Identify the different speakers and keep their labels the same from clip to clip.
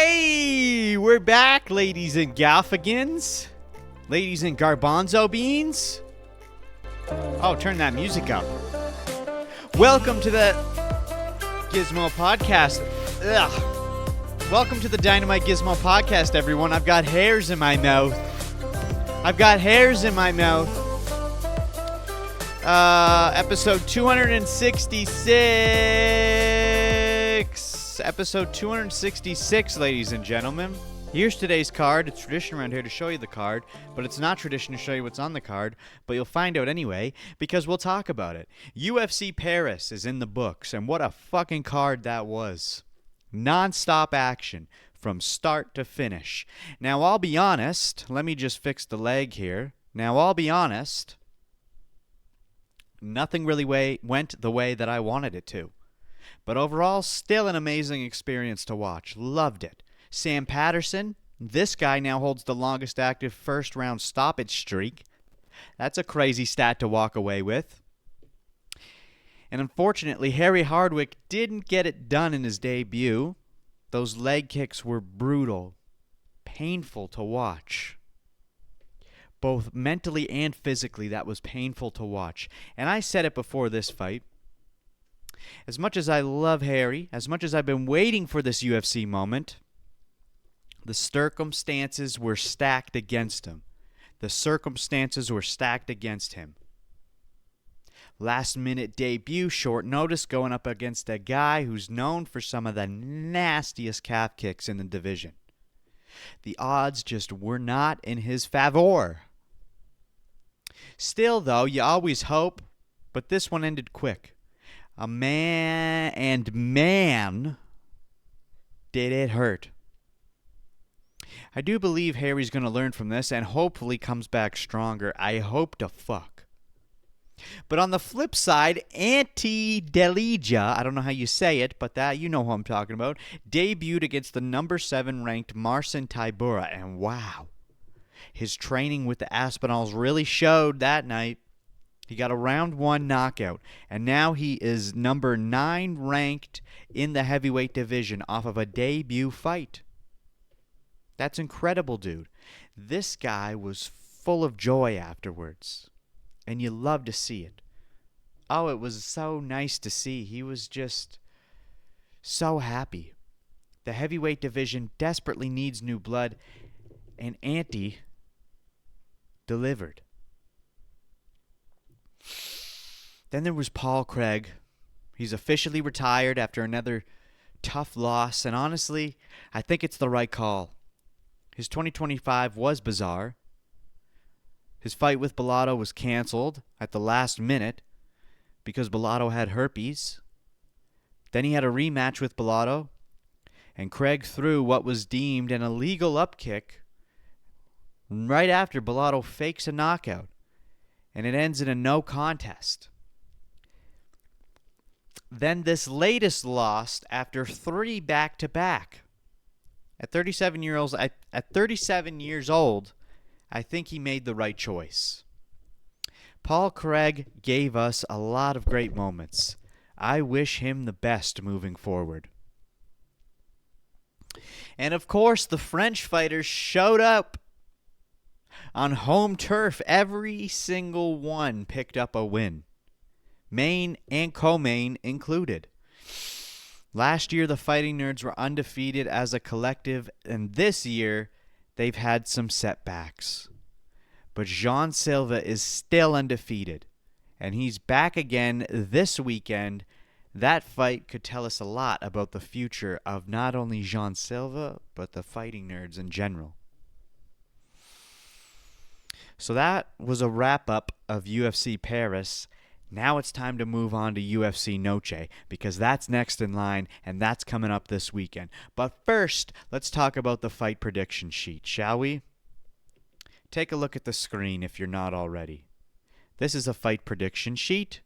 Speaker 1: Hey, we're back, ladies and gaffigans. Ladies and garbanzo beans. Oh, turn that music up. Welcome to the Gizmo Podcast. Ugh. Welcome to the DynamiteGizmo Podcast, everyone. I've got hairs in my mouth. Episode 266. Episode 266, ladies and gentlemen. Here's today's card. It's tradition around here to show you the card, but it's not tradition to show you what's on the card, but you'll find out anyway, because we'll talk about it. UFC Paris is in the books, and what a fucking card that was. Non-stop action from start to finish. Now, I'll be honest. Let me just fix the leg here. Now, I'll be honest. Nothing really went the way that I wanted it to. But overall, still an amazing experience to watch. Loved it. Sam Patterson, this guy now holds the longest active first-round stoppage streak. That's a crazy stat to walk away with. And unfortunately, Hardwick didn't get it done in his debut. Those leg kicks were brutal, painful to watch. Both mentally and physically, that was painful to watch. And I said it before this fight. As much as I love Harry, as much as I've been waiting for this UFC moment, the circumstances were stacked against him. Last minute debut, short notice, going up against a guy who's known for some of the nastiest calf kicks in the division. The odds just were not in his favor. Still, though, you always hope, but this one ended quick. Man, did it hurt. I do believe Harry's going to learn from this and hopefully comes back stronger. I hope to fuck. But on the flip side, Ante Delija, I don't know how you say it, but that you know who I'm talking about, debuted against the number 7 ranked Marcin Tybura, and wow. His training with the Aspinalls really showed that night. He got a round 1 knockout, and now he is number 9 ranked in the heavyweight division off of a debut fight. That's incredible, dude. This guy was full of joy afterwards, and you love to see it. Oh, it was so nice to see. He was just so happy. The heavyweight division desperately needs new blood, and Ante delivered. Then there was Paul Craig. He's officially retired after another tough loss, and honestly, I think it's the right call. His 2025 was bizarre. His fight with Bellato was canceled at the last minute because Bellato had herpes. Then he had a rematch with Bellato, and Craig threw what was deemed an illegal upkick right after Bellato fakes a knockout, and it ends in a no contest. Then this latest loss after 3 back-to-back. At 37 years old, I think he made the right choice. Paul Craig gave us a lot of great moments. I wish him the best moving forward. And of course, the French fighters showed up on home turf. Every single one picked up a win. Main and co-main included. Last year, the Fighting Nerds were undefeated as a collective, and this year, they've had some setbacks. But Jean Silva is still undefeated, and he's back again this weekend. That fight could tell us a lot about the future of not only Jean Silva, but the Fighting Nerds in general. So that was a wrap-up of UFC Paris. Now it's time to move on to UFC Noche, because that's next in line, and that's coming up this weekend. But first, let's talk about the fight prediction sheet, shall we? Take a look at the screen if you're not already. This is a fight prediction sheet.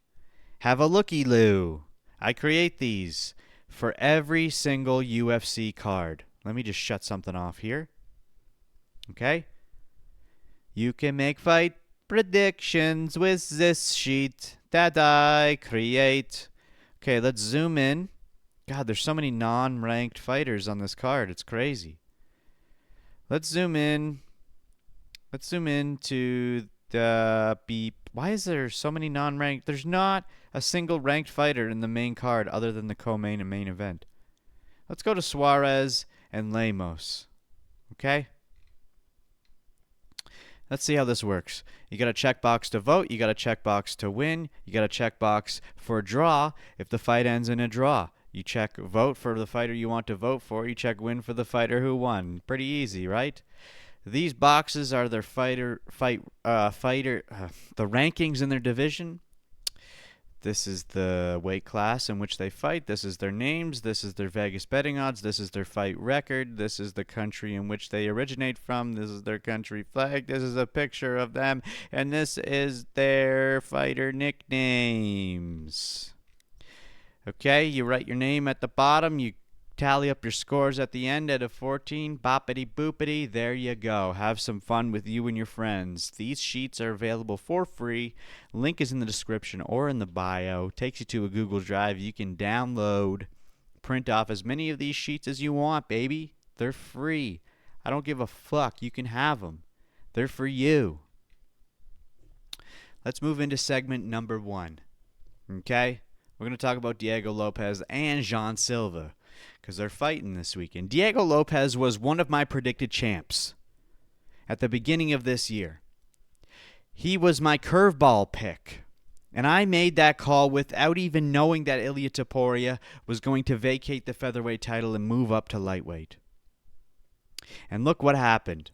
Speaker 1: Have a looky-loo. I create these for every single UFC card. Let me just shut something off here. Okay? You can make fight predictions with this sheet that I create. Okay, let's zoom in God, there's so many non-ranked fighters on this card. It's crazy. Let's zoom in. Let's zoom into the beep. Why is there so many non-ranked? There's not a single ranked fighter in the main card other than the co-main and main event. Let's go to Suarez and Lemos. Okay? Let's see how this works. You got a checkbox to vote. You got a checkbox to win. You got a checkbox for a draw if the fight ends in a draw. You check vote for the fighter you want to vote for. You check win for the fighter who won. Pretty easy, right? These boxes are their the rankings in their division. This is the weight class in which they fight. This is their names. This is their Vegas betting odds. This is their fight record. This is the country in which they originate from. This is their country flag. This is a picture of them. And this is their fighter nicknames. Okay, you write your name at the bottom. You tally up your scores at the end out of 14. Boppity boopity. There you go. Have some fun with you and your friends. These sheets are available for free. Link is in the description or in the bio. Takes you to a Google Drive. You can download, print off as many of these sheets as you want, baby. They're free. I don't give a fuck. You can have them. They're for you. Let's move into segment number 1. Okay? We're going to talk about Diego Lopes and Jean Silva because they're fighting this weekend. Diego Lopes was one of my predicted champs at the beginning of this year. He was my curveball pick, and I made that call without even knowing that Ilia Topuria was going to vacate the featherweight title and move up to lightweight. And look what happened.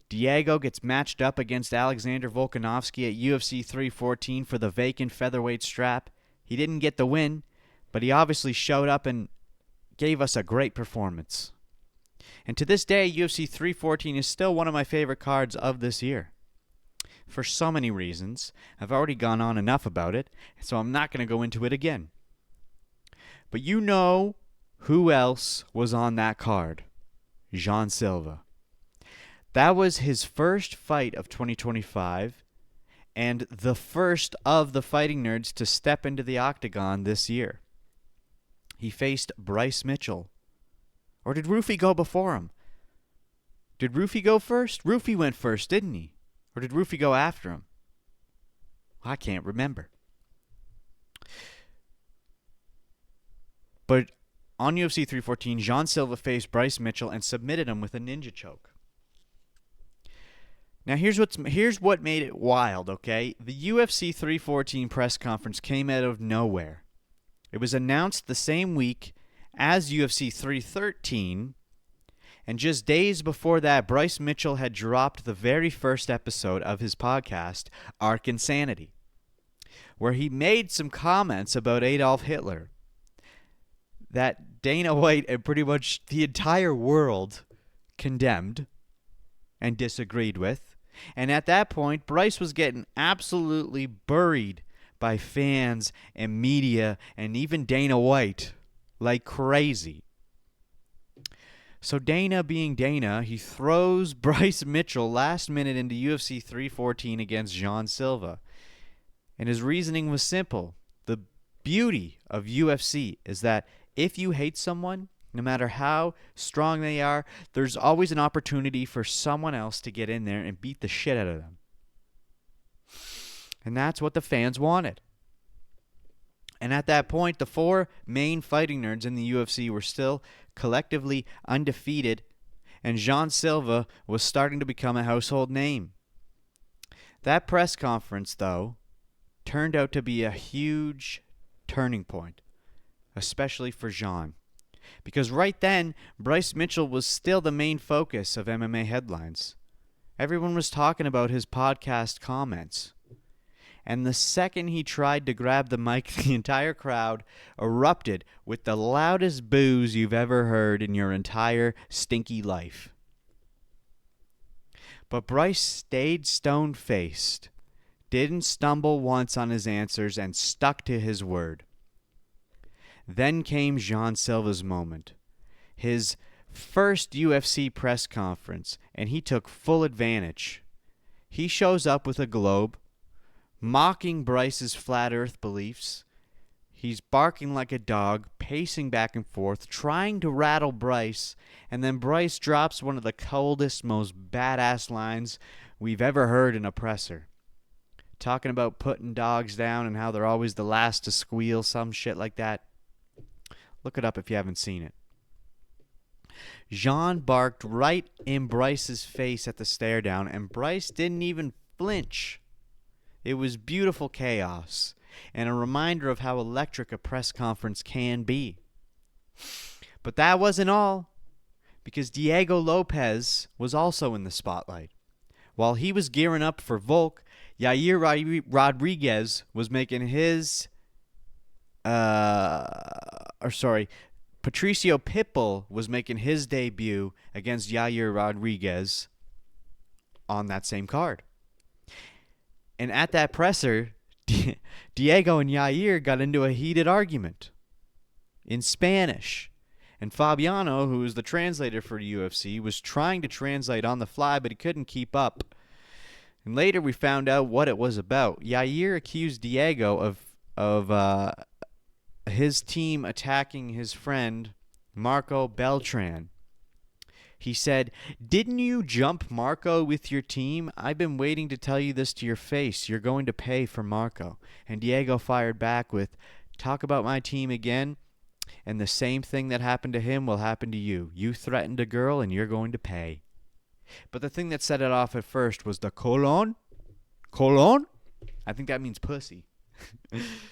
Speaker 1: Diego gets matched up against Alexander Volkanovski at UFC 314 for the vacant featherweight strap. He didn't get the win, but he obviously showed up and gave us a great performance. And to this day, UFC 314 is still one of my favorite cards of this year. For so many reasons. I've already gone on enough about it, so I'm not going to go into it again. But you know who else was on that card? Jean Silva. That was his first fight of 2025. And the first of the fighting nerds to step into the Octagon this year. He faced Bryce Mitchell. Or did Ruffy go before him? Did Ruffy go first? Ruffy went first, didn't he? Or did Ruffy go after him? I can't remember. But on UFC 314, Jean Silva faced Bryce Mitchell and submitted him with a ninja choke. Now, here's what made it wild, okay? The UFC 314 press conference came out of nowhere. It was announced the same week as UFC 313, and just days before that, Bryce Mitchell had dropped the very first episode of his podcast, Arc Insanity, where he made some comments about Adolf Hitler that Dana White and pretty much the entire world condemned and disagreed with. And at that point, Bryce was getting absolutely buried by fans and media and even Dana White like crazy. So Dana being Dana, he throws Bryce Mitchell last minute into UFC 314 against Jean Silva. And his reasoning was simple. The beauty of UFC is that if you hate someone, no matter how strong they are, there's always an opportunity for someone else to get in there and beat the shit out of them. And that's what the fans wanted. And at that point, the 4 main fighting nerds in the UFC were still collectively undefeated, and Jean Silva was starting to become a household name. That press conference, though, turned out to be a huge turning point, especially for Jean. Because right then, Bryce Mitchell was still the main focus of MMA headlines. Everyone was talking about his podcast comments. And the second he tried to grab the mic, the entire crowd erupted with the loudest boos you've ever heard in your entire stinky life. But Bryce stayed stone-faced, didn't stumble once on his answers, and stuck to his word. Then came Jean Silva's moment, his first UFC press conference, and he took full advantage. He shows up with a globe, mocking Bryce's flat earth beliefs. He's barking like a dog, pacing back and forth, trying to rattle Bryce, and then Bryce drops one of the coldest, most badass lines we've ever heard in a presser. Talking about putting dogs down and how they're always the last to squeal, some shit like that. Look it up if you haven't seen it. Jean barked right in Bryce's face at the stare down, and Bryce didn't even flinch. It was beautiful chaos, and a reminder of how electric a press conference can be. But that wasn't all, because Diego Lopes was also in the spotlight. While he was gearing up for Volk, Yair Rodriguez was making his... Patricio Pitbull was making his debut against Yair Rodriguez on that same card. And at that presser, Diego and Yair got into a heated argument in Spanish. And Fabiano, who was the translator for the UFC, was trying to translate on the fly, but he couldn't keep up. And later we found out what it was about. Yair accused Diego of his team attacking his friend Marco Beltran. He said, "Didn't you jump Marco with your team? I've been waiting to tell you this to your face. You're going to pay for Marco." And Diego fired back with, "Talk about my team again, and the same thing that happened to him will happen to you. You threatened a girl, and you're going to pay." But the thing that set it off at first was the colon. Colon? I think that means pussy.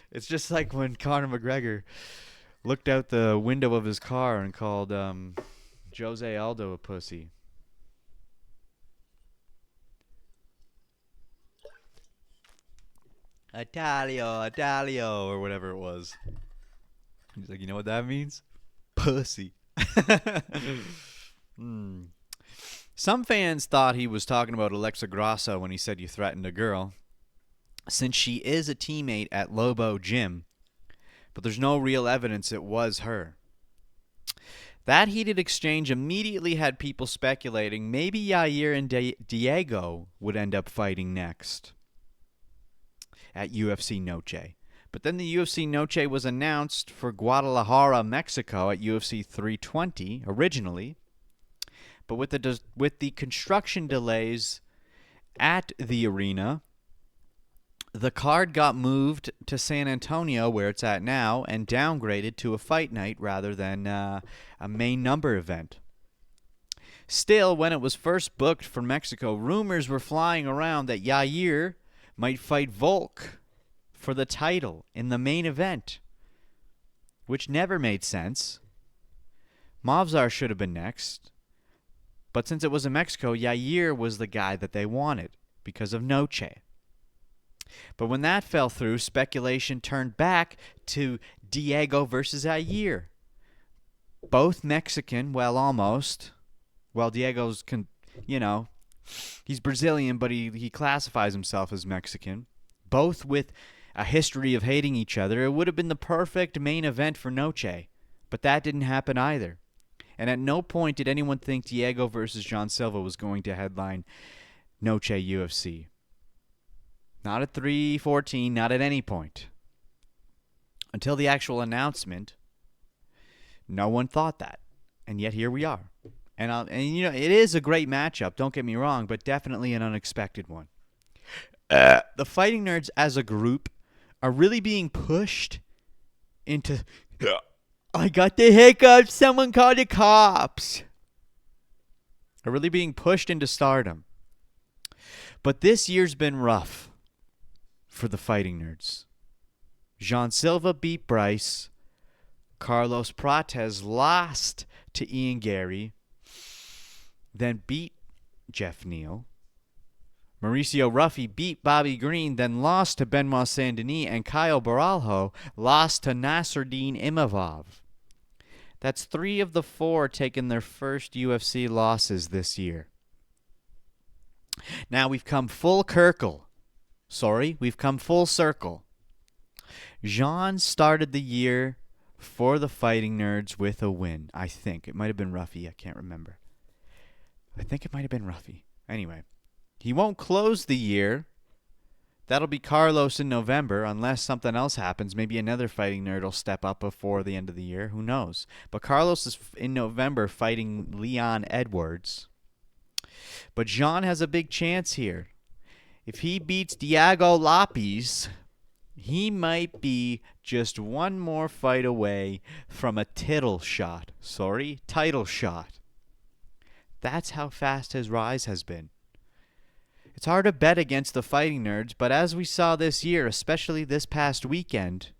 Speaker 1: It's just like when Conor McGregor looked out the window of his car and called Jose Aldo a pussy. Italio, or whatever it was. He's like, you know what that means? Pussy. Some fans thought he was talking about Alexa Grasso when he said you threatened a girl, since she is a teammate at Lobo Gym, but there's no real evidence it was her. That heated exchange immediately had people speculating maybe Yair and Diego would end up fighting next at UFC Noche. But then the UFC Noche was announced for Guadalajara, Mexico at UFC 320 originally. But with the construction delays at the arena, the card got moved to San Antonio, where it's at now, and downgraded to a fight night rather than a main number event. Still, when it was first booked for Mexico, rumors were flying around that Yair might fight Volk for the title in the main event, which never made sense. Movsar should have been next. But since it was in Mexico, Yair was the guy that they wanted because of Noche. But when that fell through, speculation turned back to Diego versus Yair. Both Mexican, well, almost. Well, Diego's, he's Brazilian, but he classifies himself as Mexican. Both with a history of hating each other. It would have been the perfect main event for Noche. But that didn't happen either. And at no point did anyone think Diego versus Jean Silva was going to headline Noche UFC. Not at 314, not at any point. Until the actual announcement, no one thought that. And yet here we are. And it is a great matchup, don't get me wrong, but definitely an unexpected one. The Fighting Nerds as a group are really being pushed into... I got the hiccups, someone called the cops. Are really being pushed into stardom. But this year's been rough for the Fighting Nerds. Jean Silva beat Bryce. Carlos Prates lost to Ian Gary. Then beat Jeff Neal. Mauricio Ruffy beat Bobby Green, then lost to Benoit Saint-Denis, and Kyle Baralho lost to Nasruddin Imavov. That's 3 of the 4 taking their first UFC losses this year. Now we've come full circle. Jean started the year for the Fighting Nerds with a win, I think. It might have been Ruffy, I can't remember. I think it might have been Ruffy. Anyway, he won't close the year That'll be Carlos in November, unless something else happens. Maybe another fighting nerd will step up before the end of the year. Who knows? But Carlos is in November fighting Leon Edwards. But Jean has a big chance here. If he beats Diego Lopes, he might be just one more fight away from a title shot. Title shot. That's how fast his rise has been. It's hard to bet against the fighting nerds, but as we saw this year, especially this past weekend,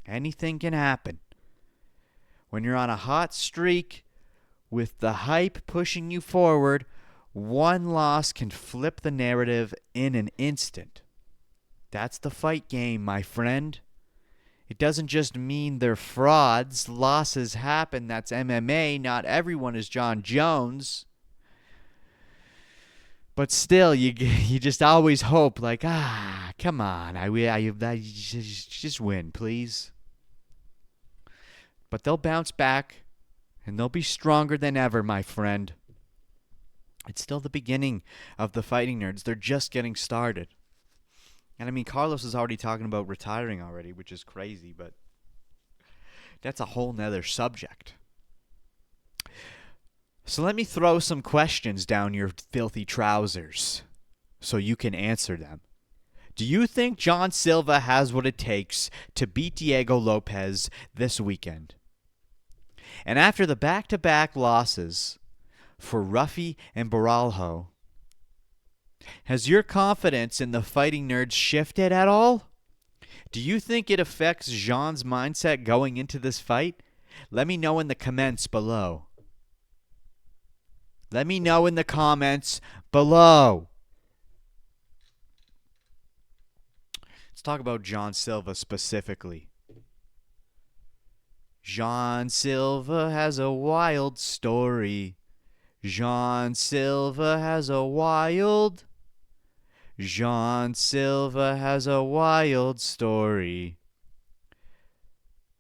Speaker 1: anything can happen. When you're on a hot streak with the hype pushing you forward, one loss can flip the narrative in an instant. That's the fight game, my friend. It doesn't just mean they're frauds. Losses happen. That's MMA. Not everyone is John Jones. But still, you just always hope, like, come on, I just win, please. But they'll bounce back, and they'll be stronger than ever, my friend. It's still the beginning of the fighting nerds. They're just getting started. And I mean, Carlos is already talking about retiring already, which is crazy, but that's a whole nother subject. So let me throw some questions down your filthy trousers so you can answer them. Do you think Jean Silva has what it takes to beat Diego Lopes this weekend? And after the back-to-back losses for Ruffy and Baralho, has your confidence in the fighting nerds shifted at all? Do you think it affects Jean's mindset going into this fight? Let me know in the comments below. Let me know in the comments below. Let's talk about Jean Silva specifically. Jean Silva has a wild story. Jean Silva has a wild. Jean Silva has a wild story.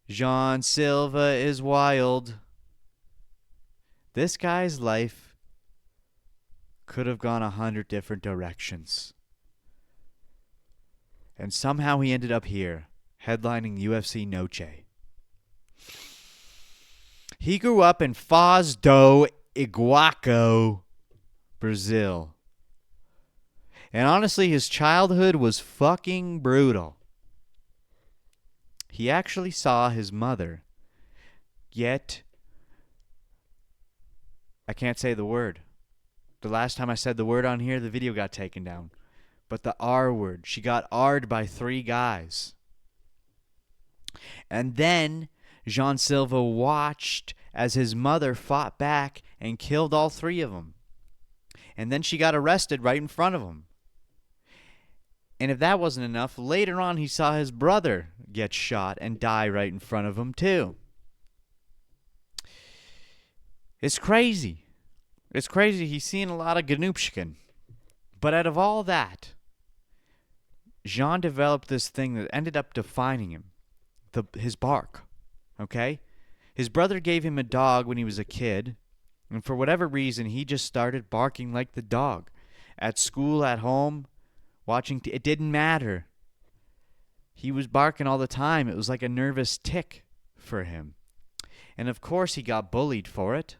Speaker 1: Jean Silva is wild. This guy's life could have gone 100 different directions. And somehow he ended up here, headlining UFC Noche. He grew up in Foz do Iguaçu, Brazil. And honestly, his childhood was fucking brutal. He actually saw his mother get... I can't say the word. The last time I said the word on here, the video got taken down. But the R word. She got R'd by 3 guys. And then Jean Silva watched as his mother fought back and killed all 3 of them. And then she got arrested right in front of him. And if that wasn't enough, later on he saw his brother get shot and die right in front of him too. It's crazy. It's crazy. He's seen a lot of Ganupshkin. But out of all that, Jean developed this thing that ended up defining him. His bark. Okay? His brother gave him a dog when he was a kid. And for whatever reason, he just started barking like the dog. At school, at home, watching... it didn't matter. He was barking all the time. It was like a nervous tick for him. And of course, he got bullied for it.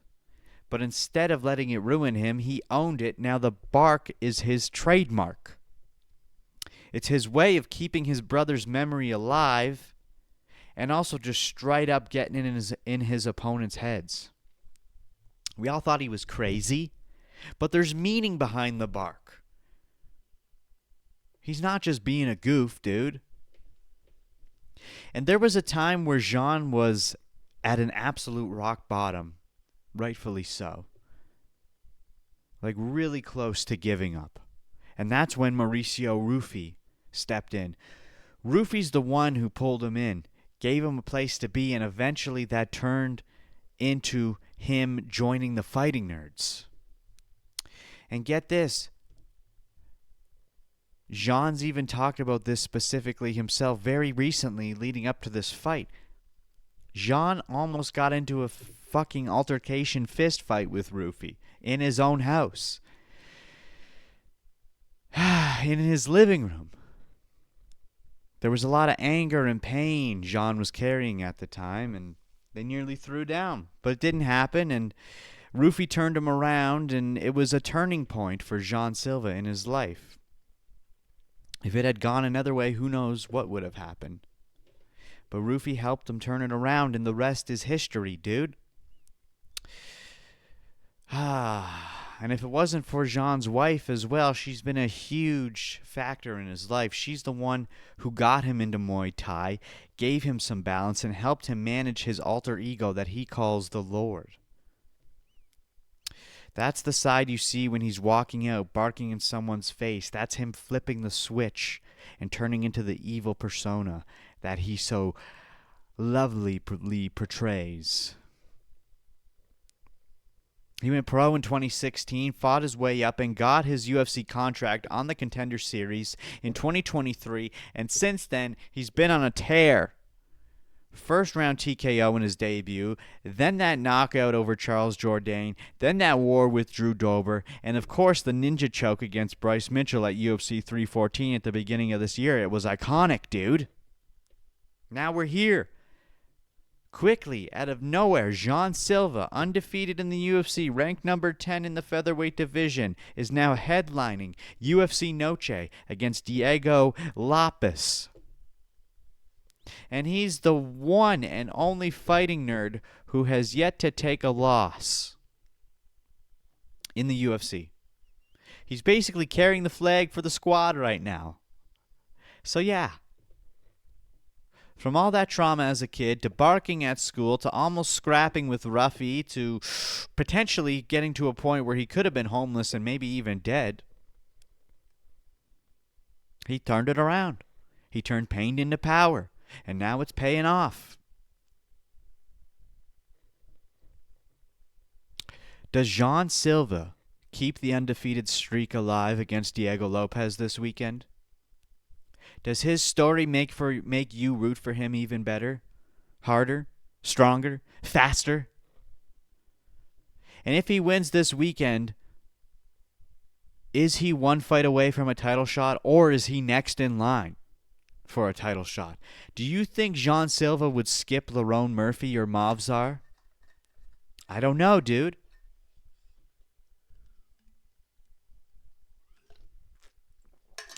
Speaker 1: But instead of letting it ruin him, he owned it. Now the bark is his trademark. It's his way of keeping his brother's memory alive and also just straight up getting in his opponent's heads. We all thought he was crazy, but there's meaning behind the bark. He's not just being a goof, dude. And there was a time where Jean was at an absolute rock bottom. Rightfully so. Like really close to giving up. And that's when Mauricio Ruffy stepped in. Ruffy's the one who pulled him in, gave him a place to be, and eventually that turned into him joining the fighting nerds. And get this. Jean's even talked about this specifically himself very recently leading up to this fight. Jean almost got into a fucking altercation fist fight with Ruffy in his own house. In his living room. There was a lot of anger and pain Jean was carrying at the time, and they nearly threw down. But it didn't happen, and Ruffy turned him around, and it was a turning point for Jean Silva in his life. If it had gone another way, who knows what would have happened. But Ruffy helped him turn it around, and the rest is history, dude. And if it wasn't for Jean's wife as well, she's been a huge factor in his life. She's the one who got him into Muay Thai, gave him some balance, and helped him manage his alter ego that he calls the Lord. That's the side you see when he's walking out, barking in someone's face. That's him flipping the switch and turning into the evil persona that he so lovely portrays. He went pro in 2016, fought his way up, and got his UFC contract on the Contender Series in 2023, and since then, he's been on a tear. First round TKO in his debut, then that knockout over Charles Jourdain, then that war with Drew Dober, and of course the ninja choke against Bryce Mitchell at UFC 314 at the beginning of this year. It was iconic, dude. Now we're here. Quickly, out of nowhere, Jean Silva, undefeated in the UFC, ranked number 10 in the featherweight division, is now headlining UFC Noche against Diego Lopes. And he's the one and only fighting nerd who has yet to take a loss in the UFC. He's basically carrying the flag for the squad right now. So yeah. From all that trauma as a kid, to barking at school, to almost scrapping with Ruffy, to potentially getting to a point where he could have been homeless and maybe even dead, he turned it around. He turned pain into power. And now it's paying off. Does Jean Silva keep the undefeated streak alive against Diego Lopes this weekend? Does his story make you root for him even better? Harder? Stronger? Faster? And if he wins this weekend, is he one fight away from a title shot, or is he next in line for a title shot? Do you think Jean Silva would skip Lerone Murphy or Movzar? I don't know, dude.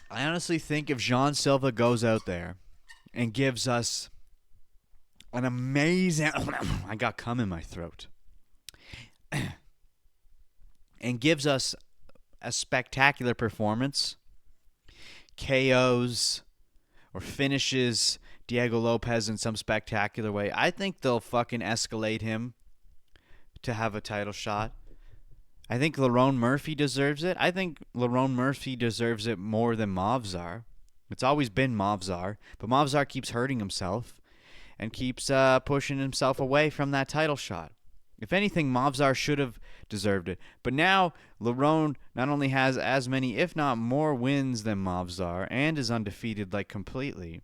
Speaker 1: I honestly think if Jean Silva goes out there and gives us an amazing... I got cum in my throat. And gives us a spectacular performance, KOs, or finishes Diego Lopes in some spectacular way, I think they'll fucking escalate him to have a title shot. I think Lerone Murphy deserves it. I think Lerone Murphy deserves it more than Movzar. It's always been Movzar, but Movzar keeps hurting himself and keeps pushing himself away from that title shot. If anything, Movzar should have deserved it. But now, Lerone not only has as many, if not more, wins than Movzar and is undefeated, like, completely.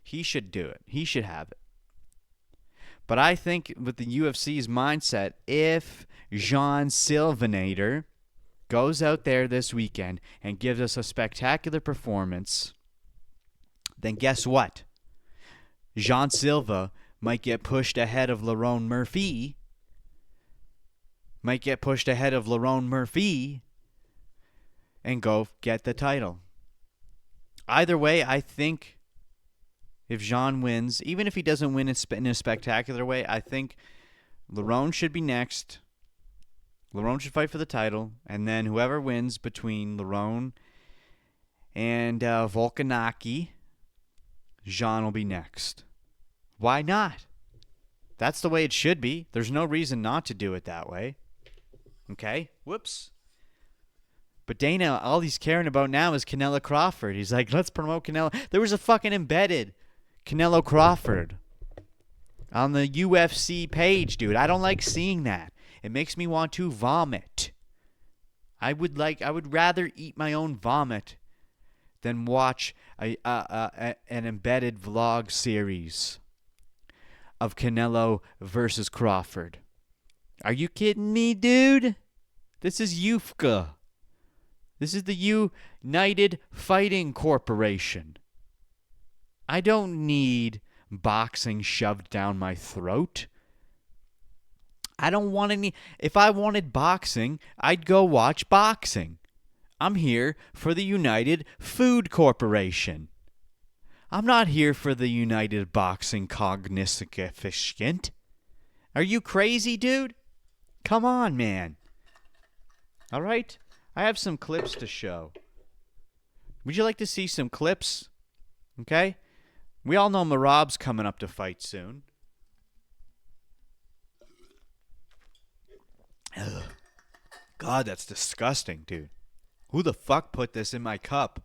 Speaker 1: He should do it. He should have it. But I think with the UFC's mindset, if Jean Silvanator goes out there this weekend and gives us a spectacular performance, then guess what? Jean Silva might get pushed ahead of Lerone Murphy. And go get the title. Either way, I think if Jean wins, even if he doesn't win in a spectacular way, I think Lerone should be next. Lerone should fight for the title, and then whoever wins between Lerone and Volkanovski, Jean will be next. Why not? That's the way it should be. There's no reason not to do it that way. Okay? Whoops. But Dana, all he's caring about now is Canelo Crawford. He's like, let's promote Canelo. There was a fucking embedded Canelo Crawford on the UFC page, dude. I don't like seeing that. It makes me want to vomit. I would rather eat my own vomit than watch an embedded vlog series of Canelo versus Crawford. Are you kidding me, dude? This is UFCA. This is the United Fighting Corporation. I don't need boxing shoved down my throat. I don't want any. If I wanted boxing, I'd go watch boxing. I'm here for the United Food Corporation. I'm not here for the United Boxing Cognizant. Are you crazy, dude? Come on, man. All right? I have some clips to show. Would you like to see some clips? Okay? We all know Merab's coming up to fight soon. Ugh. God, that's disgusting, dude. Who the fuck put this in my cup?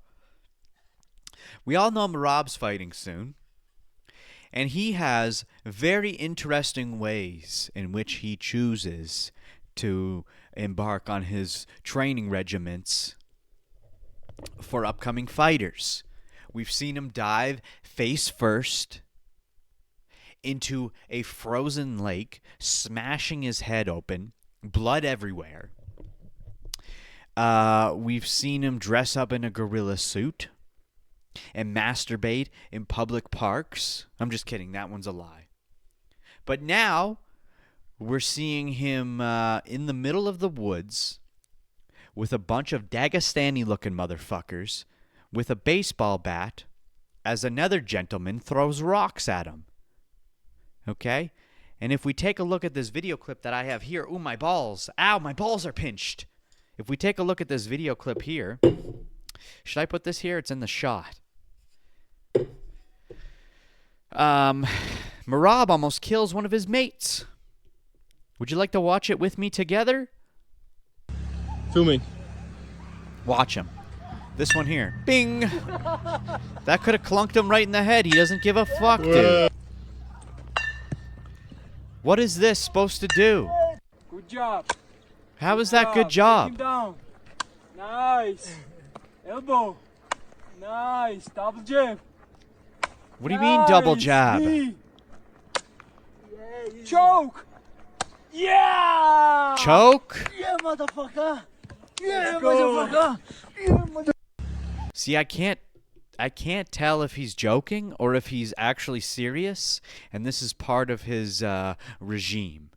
Speaker 1: We all know Merab's fighting soon. And he has very interesting ways in which he chooses to embark on his training regiments for upcoming fighters. We've seen him dive face first into a frozen lake, smashing his head open, blood everywhere. We've seen him dress up in a gorilla suit and masturbate in public parks. I'm just kidding. That one's a lie. But now we're seeing him in the middle of the woods with a bunch of Dagestani-looking motherfuckers with a baseball bat as another gentleman throws rocks at him. Okay? And if we take a look at this video clip that I have here, ooh, my balls. Ow, my balls are pinched. If we take a look at this video clip here, should I put this here? It's in the shot. Merab almost kills one of his mates. Would you like to watch it with me together?
Speaker 2: Filming.
Speaker 1: Watch him. This one here. Bing! That could have clunked him right in the head. He doesn't give a fuck, dude. What is this supposed to do?
Speaker 3: Good job.
Speaker 1: How is that good job?
Speaker 3: Take him down. Nice. Elbow. Nice. Double jab.
Speaker 1: What do you mean double jab?
Speaker 3: Knee. Choke. Yeah.
Speaker 1: Choke?
Speaker 3: Yeah, motherfucker. Yeah, motherfucker. Yeah, mother.
Speaker 1: See, I can't tell if he's joking or if he's actually serious, and this is part of his regime.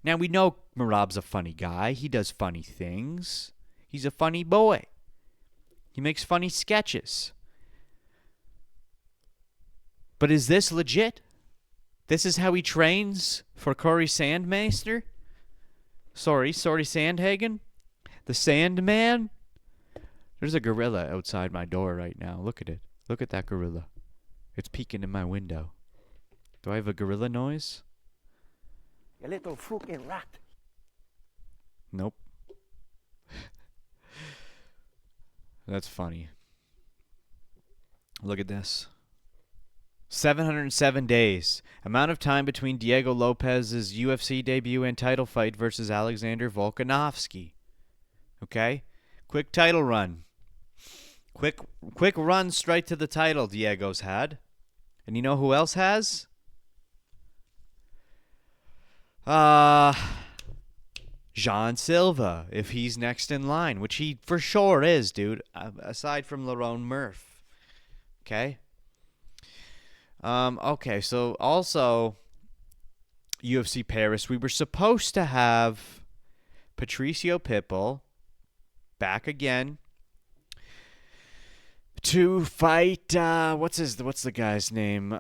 Speaker 1: Now, we know Merab's a funny guy. He does funny things. He's a funny boy. He makes funny sketches. But is this legit? This is how he trains for Corey Sandmeister? Sorry, Sandhagen? The Sandman? There's a gorilla outside my door right now. Look at it. Look at that gorilla. It's peeking in my window. Do I have a gorilla noise?
Speaker 4: You little fucking rat.
Speaker 1: Nope. That's funny. Look at this. 707 days. Amount of time between Diego Lopes' UFC debut and title fight versus Alexander Volkanovski. Okay? Quick title run. Quick run straight to the title Diego's had. And you know who else has? Jean Silva, if he's next in line, which he for sure is, dude, aside from Lerone Murph. Okay? Okay, so also UFC Paris, we were supposed to have Patricio Pitbull back again to fight what's the guy's name?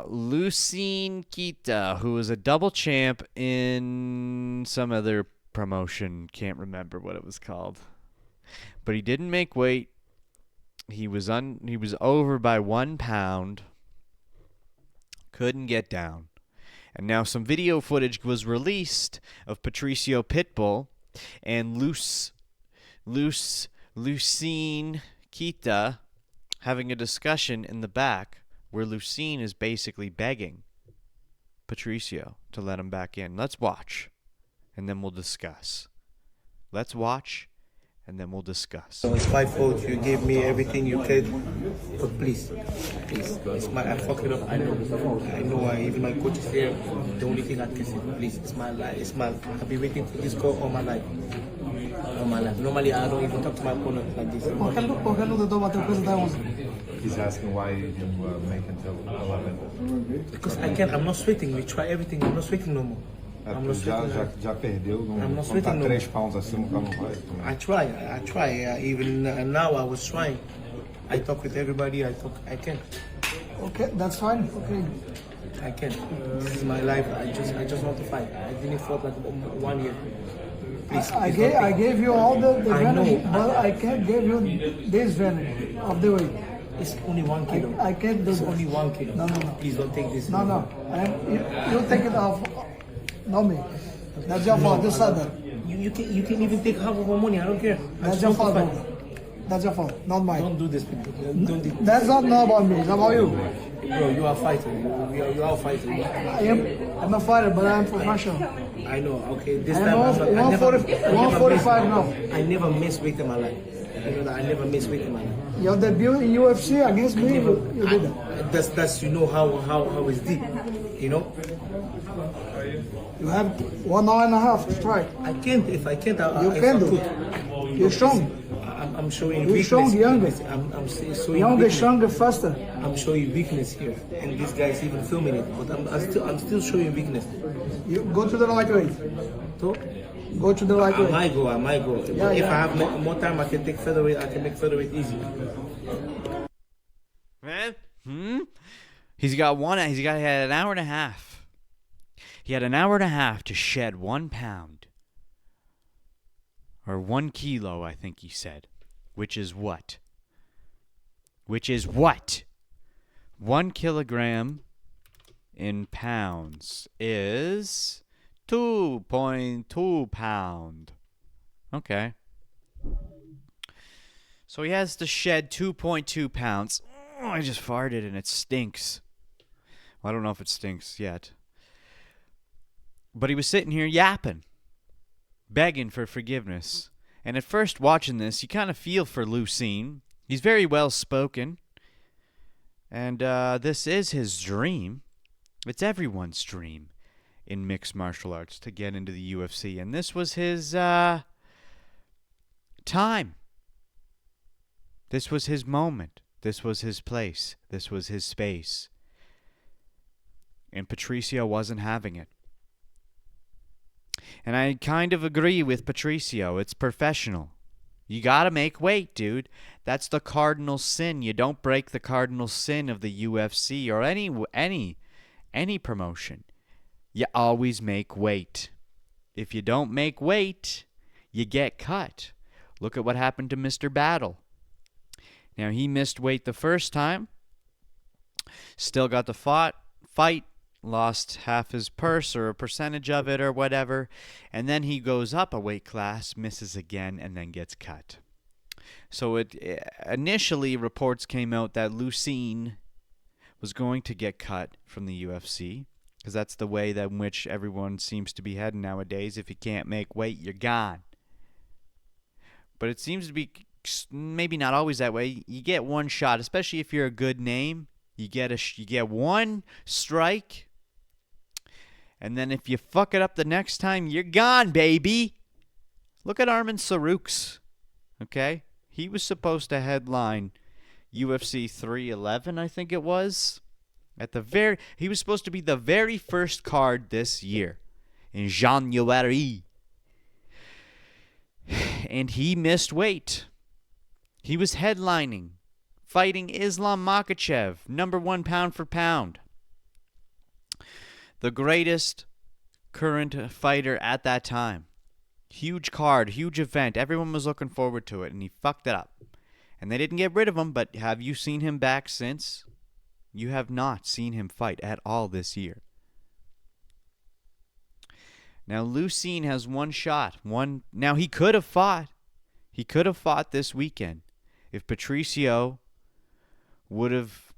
Speaker 1: Lucien Quita, who was a double champ in some other promotion. Can't remember what it was called. But he didn't make weight. He was over by 1 pound. Couldn't get down. And now some video footage was released of Patricio Pitbull and Lucien Quita having a discussion in the back where Lucien is basically begging Patricio to let him back in. Let's watch, and then we'll discuss. Let's watch, and then we'll discuss.
Speaker 4: It's my fault. You gave me everything you could, but please, it's my. I fucked it up. I know. Even my coach is here. The only thing I can say, please, it's my life. I've been waiting for this call all my life. Normally, I don't even talk to my opponent like this.
Speaker 5: He's asking why you make until 11.
Speaker 4: Because I can't. I'm not sweating. We try everything. I'm not sweating no more. I'm not sweating.
Speaker 5: Já perdeu,
Speaker 4: I'm not
Speaker 5: não
Speaker 4: sweating
Speaker 5: tá
Speaker 4: no
Speaker 5: 3 pounds acima, não vai.
Speaker 4: I try. Even now I was trying. I talk with everybody. I can't.
Speaker 3: Okay, that's fine. Okay.
Speaker 4: I can't. This is my life. I just want to fight. I didn't fight like 1 year. Please,
Speaker 3: I gave you all the
Speaker 4: I
Speaker 3: vanity,
Speaker 4: know.
Speaker 3: but I can't give you this vanity of the weight.
Speaker 4: It's only 1 kilo.
Speaker 3: I can't do
Speaker 4: It's
Speaker 3: this.
Speaker 4: only 1 kilo.
Speaker 3: No.
Speaker 4: Please don't take this.
Speaker 3: No. You take it off. Not me. That's your fault. You said that.
Speaker 4: You can even take half of my money. I don't care. I
Speaker 3: That's
Speaker 4: just
Speaker 3: your
Speaker 4: want
Speaker 3: fault.
Speaker 4: to fight.
Speaker 3: That's your fault, not mine.
Speaker 4: Don't do this, people. Don't do this.
Speaker 3: That's not about me. It's about you.
Speaker 4: Bro, you are fighting. You are fighting.
Speaker 3: I'm a fighter, but I'm professional.
Speaker 4: I know. Okay, this
Speaker 3: I'm
Speaker 4: time I'm not,
Speaker 3: 145 now.
Speaker 4: I never miss weight in my life. You know that I never miss weight in my life.
Speaker 3: Your debut in UFC against me, you did that.
Speaker 4: That's you know how it's deep. You know.
Speaker 3: You have 1 hour and a half to try.
Speaker 4: I can't. If I can't,
Speaker 3: You can do. You're strong.
Speaker 4: I'm showing
Speaker 3: You're
Speaker 4: weakness.
Speaker 3: strong, younger.
Speaker 4: I'm showing
Speaker 3: Younger,
Speaker 4: weakness.
Speaker 3: stronger, faster.
Speaker 4: I'm showing weakness here, and this guy is even filming it. But I'm still showing weakness.
Speaker 3: You go to the lightweight.
Speaker 4: So
Speaker 3: Go to the
Speaker 4: I
Speaker 3: lightweight.
Speaker 4: might go.
Speaker 3: Yeah,
Speaker 4: If
Speaker 3: yeah.
Speaker 4: I have more time, I can take featherweight. I can make featherweight easy.
Speaker 1: Man, he had an hour and a half. He had an hour and a half to shed 1 pound. Or 1 kilo, I think he said. Which is what? 1 kilogram in pounds is 2.2 pound. Okay. So he has to shed 2.2 pounds. Oh, I just farted and it stinks. Well, I don't know if it stinks yet. But he was sitting here yapping, begging for forgiveness. And at first watching this, you kind of feel for Lucene. He's very well spoken. And this is his dream. It's everyone's dream in mixed martial arts to get into the UFC. And this was his time. This was his moment. This was his place. This was his space. And Patricio wasn't having it. And I kind of agree with Patricio. It's professional. You got to make weight, dude. That's the cardinal sin. You don't break the cardinal sin of the UFC or any promotion. You always make weight. If you don't make weight, you get cut. Look at what happened to Mr. Battle. Now, he missed weight the first time. Still got the fight. Lost half his purse or a percentage of it or whatever. And then he goes up a weight class, misses again, and then gets cut. So initially reports came out that Lucene was going to get cut from the UFC, because that's the way that in which everyone seems to be heading nowadays. If you can't make weight, you're gone. But it seems to be maybe not always that way. You get one shot, especially if you're a good name. You get one strike, and then if you fuck it up the next time, you're gone, baby. Look at Armin Saruks. Okay, he was supposed to headline UFC 311, I think it was. He was supposed to be the very first card this year in January, and he missed weight. He was headlining, fighting Islam Makhachev, #1 pound for pound. The greatest current fighter at that time. Huge card, huge event. Everyone was looking forward to it, and he fucked it up. And they didn't get rid of him, but have you seen him back since? You have not seen him fight at all this year. Now, Lucene has one shot. Now, he could have fought. He could have fought this weekend if Patricio would have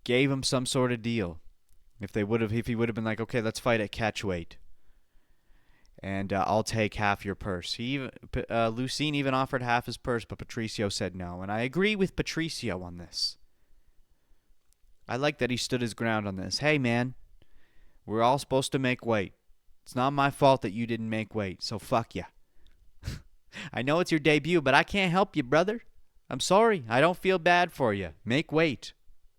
Speaker 1: gave him some sort of deal. If he would have been like, okay, let's fight at catch weight, and I'll take half your purse. Lucene even offered half his purse, but Patricio said no. And I agree with Patricio on this. I like that he stood his ground on this. Hey, man, we're all supposed to make weight. It's not my fault that you didn't make weight, so fuck ya. I know it's your debut, but I can't help you, brother. I'm sorry. I don't feel bad for you. Make weight.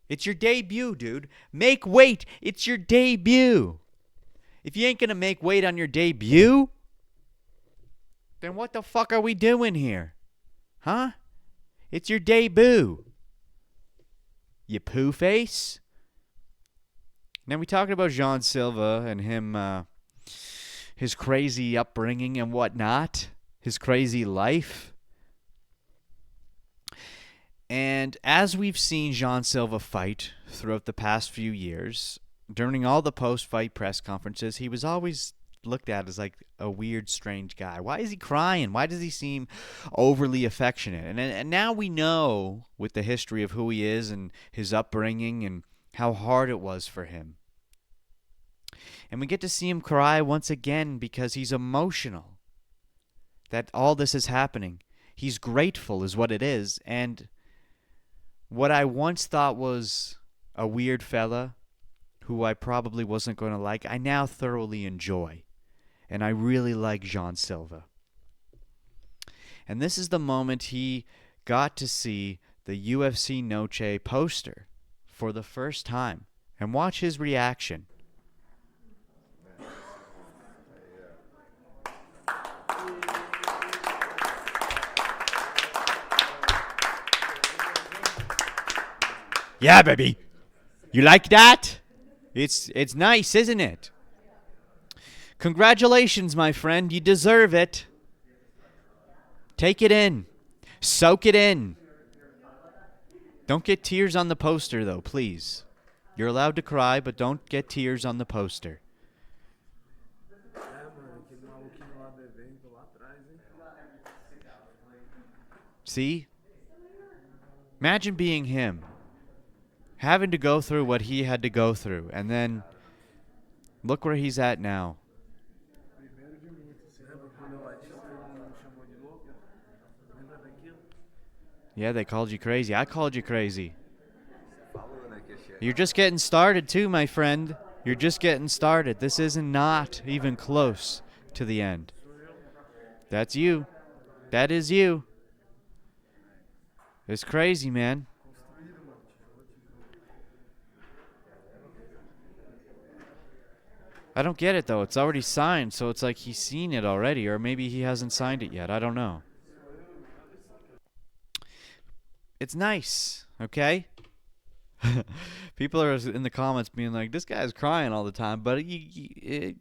Speaker 1: It's your debut, dude. Make weight. It's your debut. If you ain't going to make weight on your debut, then what the fuck are we doing here? Huh? It's your debut. You poo face. Now we talking about Jean Silva and him, his crazy upbringing and whatnot, his crazy life. And as we've seen Jean Silva fight throughout the past few years, during all the post-fight press conferences, he was always looked at as like a weird, strange guy. Why is he crying? Why does he seem overly affectionate? And now we know, with the history of who he is and his upbringing and how hard it was for him. And we get to see him cry once again because he's emotional that all this is happening. He's grateful is what it is. And what I once thought was a weird fella who I probably wasn't going to like, I now thoroughly enjoy. And I really like Jean Silva. And this is the moment he got to see the UFC Noche poster for the first time. And watch his reaction. Yeah, baby. You like that? It's nice, isn't it? Congratulations, my friend. You deserve it. Take it in. Soak it in. Don't get tears on the poster, though, please. You're allowed to cry, but don't get tears on the poster. See? Imagine being him. Having to go through what he had to go through. And then look where he's at now. Yeah, they called you crazy. I called you crazy. You're just getting started too, my friend. You're just getting started. This isn't not even close to the end. That's you. That is you. It's crazy, man. I don't get it, though. It's already signed, so it's like he's seen it already, or maybe he hasn't signed it yet. I don't know. It's nice, okay? People are in the comments being like, this guy's crying all the time, but the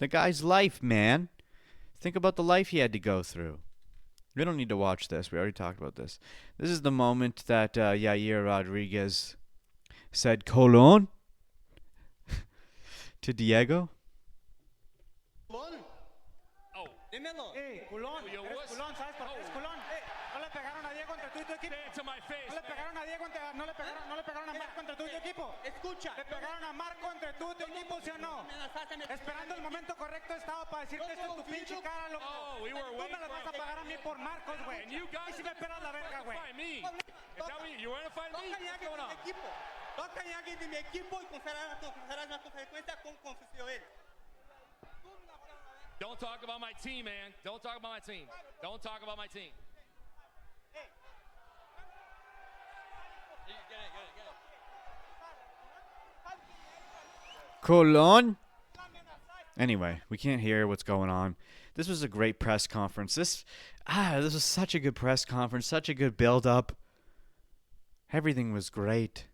Speaker 1: guy's life, man. Think about the life he had to go through. We don't need to watch this. We already talked about this. This is the moment that Yair Rodriguez said, Colon? To Diego?
Speaker 6: Culón. Oh. Dímelo. Culón. Eres culón, ¿sabes por qué es culón? No le pegaron a Diego entre tú y tu equipo.
Speaker 2: To my face.
Speaker 6: No le pegaron a Diego no le pegaron a Marco entre tú y tu equipo. Escucha. Le pegaron a Marco entre tú y tu equipo, ¿sí o no? Esperando el momento correcto estaba para decirte esto en tu pinche cara, loco.
Speaker 2: Oh, we were
Speaker 6: Tú me la vas a pagar a mí por Marcos, güey.
Speaker 2: And you guys
Speaker 6: Y si me pelas la verga, güey.
Speaker 2: find me. Is that what you want to find me? What's going on?
Speaker 6: Toca a alguien de mi equipo y confesarás las consecuencias con confesión.
Speaker 2: Don't talk about my team, man. Don't talk about my team. Don't talk about my team.
Speaker 1: Colon? Anyway, we can't hear what's going on. This was a great press conference. This was such a good press conference, such a good build-up. Everything was great.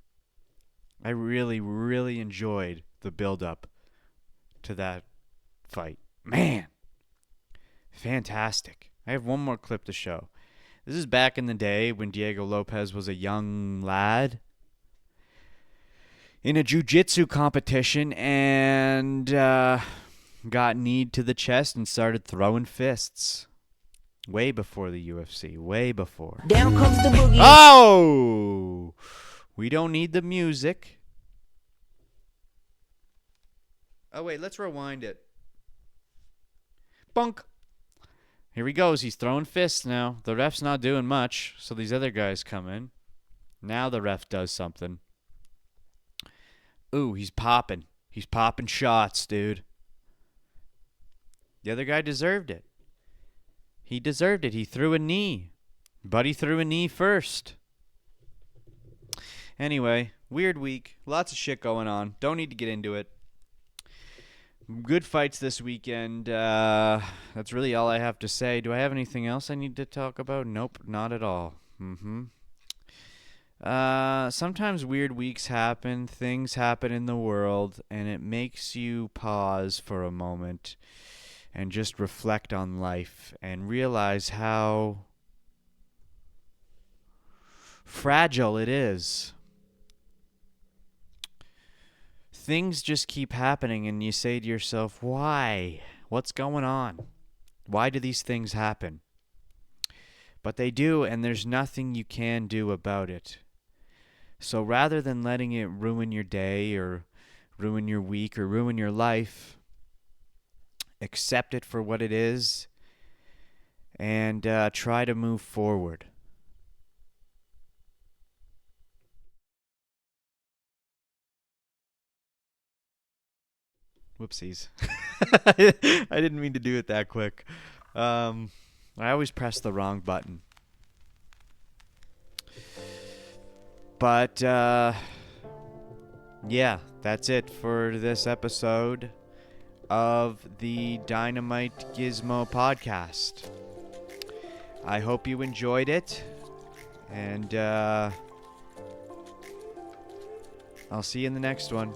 Speaker 1: I really, really enjoyed the build-up to that fight. Man, fantastic. I have one more clip to show. This is back in the day when Diego Lopes was a young lad in a jiu-jitsu competition and got kneed to the chest and started throwing fists. Way before the UFC. Way before.
Speaker 7: Down comes the boogie.
Speaker 1: Oh! We don't need the music. Oh, wait. Let's rewind it. Bunk. Here he goes. He's throwing fists now. The ref's not doing much, so these other guys come in. Now the ref does something. Ooh, he's popping. He's popping shots, dude. The other guy deserved it. He deserved it. He threw a knee. Buddy threw a knee first. Anyway, weird week. Lots of shit going on. Don't need to get into it. Good fights this weekend. That's really all I have to say. Do I have anything else I need to talk about? Nope, not at all. Sometimes weird weeks happen. Things happen in the world, and it makes you pause for a moment and just reflect on life and realize how fragile it is. Things just keep happening, and you say to yourself, why? What's going on? Why do these things happen? But they do, and there's nothing you can do about it. So rather than letting it ruin your day or ruin your week or ruin your life, accept it for what it is and try to move forward. Whoopsies. I didn't mean to do it that quick. I always press the wrong button. But, yeah, that's it for this episode of the Dynamite Gizmo podcast. I hope you enjoyed it, and I'll see you in the next one.